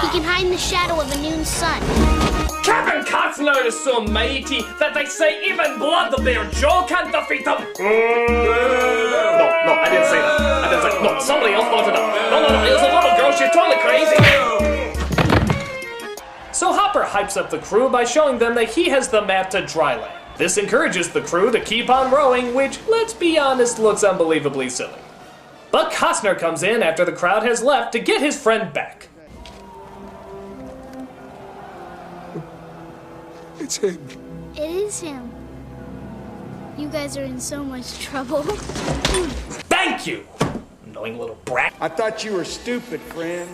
He can hide in the shadow of a noon sun. Captain Costner is so mighty that they say even blood of their jaw can't defeat him. No, I didn't say that. No, somebody else brought it up. No, it was a little girl. She's totally crazy. So Hopper hypes up the crew by showing them that he has the map to dry land. This encourages the crew to keep on rowing, which, let's be honest, looks unbelievably silly. But Costner comes in after the crowd has left to get his friend back. It's him. It is him. You guys are in so much trouble. Thank you, annoying little brat. I thought you were stupid, friend.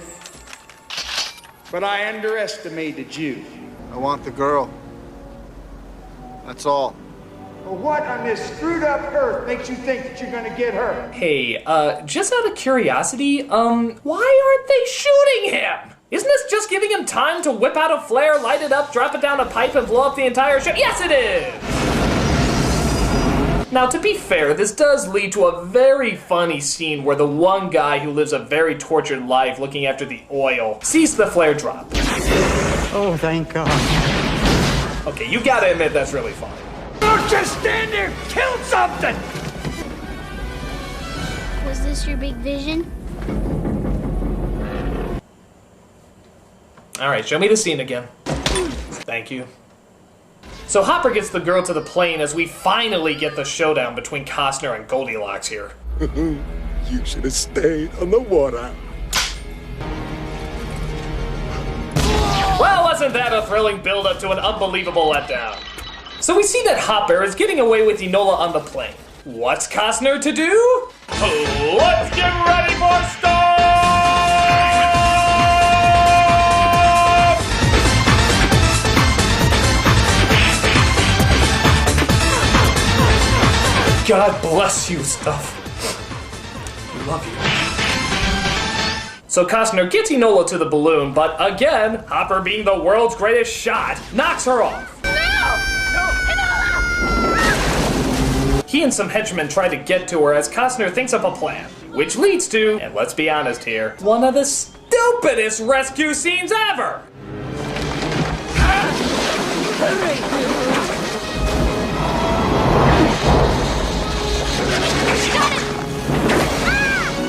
But I underestimated you. I want the girl. That's all. Well, what on this screwed up earth makes you think that you're gonna get her? Hey, just out of curiosity, why aren't they shooting him? Isn't this just giving him time to whip out a flare, light it up, drop it down a pipe, and blow up the entire ship? Yes, it is! Now, to be fair, this does lead to a very funny scene where the one guy who lives a very tortured life looking after the oil sees the flare drop. Oh, thank God. Okay, you gotta admit that's really funny. Don't just stand there! Kill something! Was this your big vision? Alright, show me the scene again. Thank you. So Hopper gets the girl to the plane as we finally get the showdown between Costner and Goldilocks here. You should have stayed on the water. Well, wasn't that a thrilling build-up to an unbelievable letdown? So we see that Hopper is getting away with Enola on the plane. What's Costner to do? Let's get ready for storm! God bless you, Stuff. We love you. So Costner gets Enola to the balloon, but again, Hopper being the world's greatest shot, knocks her off. He and some henchmen try to get to her as Costner thinks up a plan, which leads to, and let's be honest here, one of the stupidest rescue scenes ever!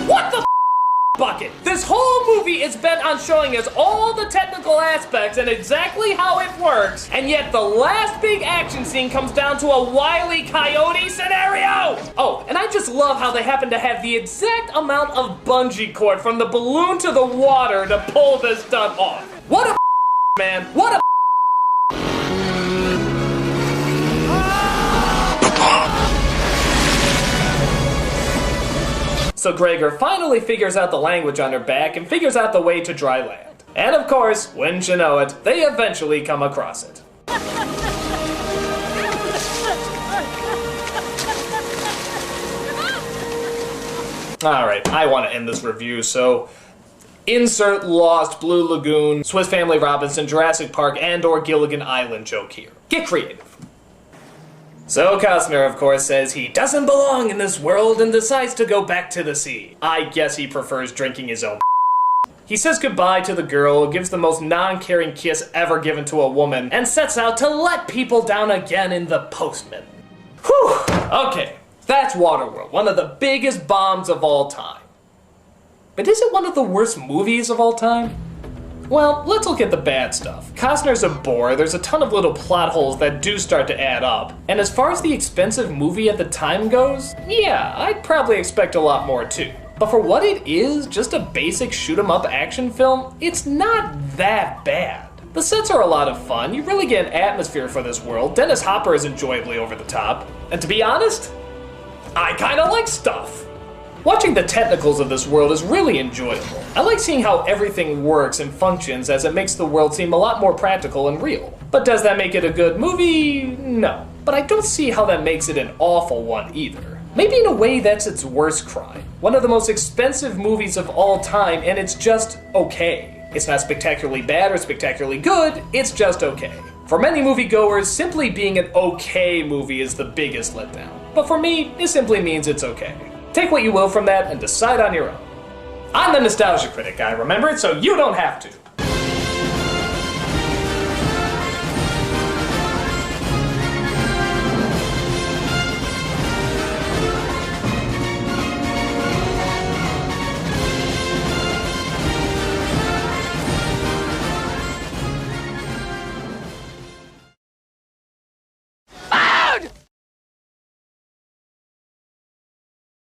What the bucket? This whole movie is bent on showing us all the technical aspects and exactly how it works, and yet the last big action scene comes down to a Wile E. Coyote scenario! Oh, and I just love how they happen to have the exact amount of bungee cord from the balloon to the water to pull this stunt off. What a man, what a So Gregor finally figures out the language on her back and figures out the way to dry land. And of course, wouldn't you know it, they eventually come across it. Alright, I want to end this review, so insert Lost, Blue Lagoon, Swiss Family Robinson, Jurassic Park, and/or Gilligan Island joke here. Get creative. So Costner, of course, says he doesn't belong in this world and decides to go back to the sea. I guess he prefers drinking his own. He says goodbye to the girl, gives the most non-caring kiss ever given to a woman, and sets out to let people down again in The Postman. Whew, okay, that's Waterworld, one of the biggest bombs of all time. But is it one of the worst movies of all time? Well, let's look at the bad stuff. Costner's a bore, there's a ton of little plot holes that do start to add up. And as far as the expensive movie at the time goes, yeah, I'd probably expect a lot more too. But for what it is, just a basic shoot-'em-up action film, it's not that bad. The sets are a lot of fun, you really get an atmosphere for this world, Dennis Hopper is enjoyably over the top. And to be honest, I kinda like Stuff. Watching the technicals of this world is really enjoyable. I like seeing how everything works and functions as it makes the world seem a lot more practical and real. But does that make it a good movie? No. But I don't see how that makes it an awful one either. Maybe in a way that's its worst crime. One of the most expensive movies of all time and it's just okay. It's not spectacularly bad or spectacularly good, it's just okay. For many moviegoers, simply being an okay movie is the biggest letdown. But for me, it simply means it's okay. Take what you will from that and decide on your own. I'm the Nostalgia Critic, I remember it, so you don't have to.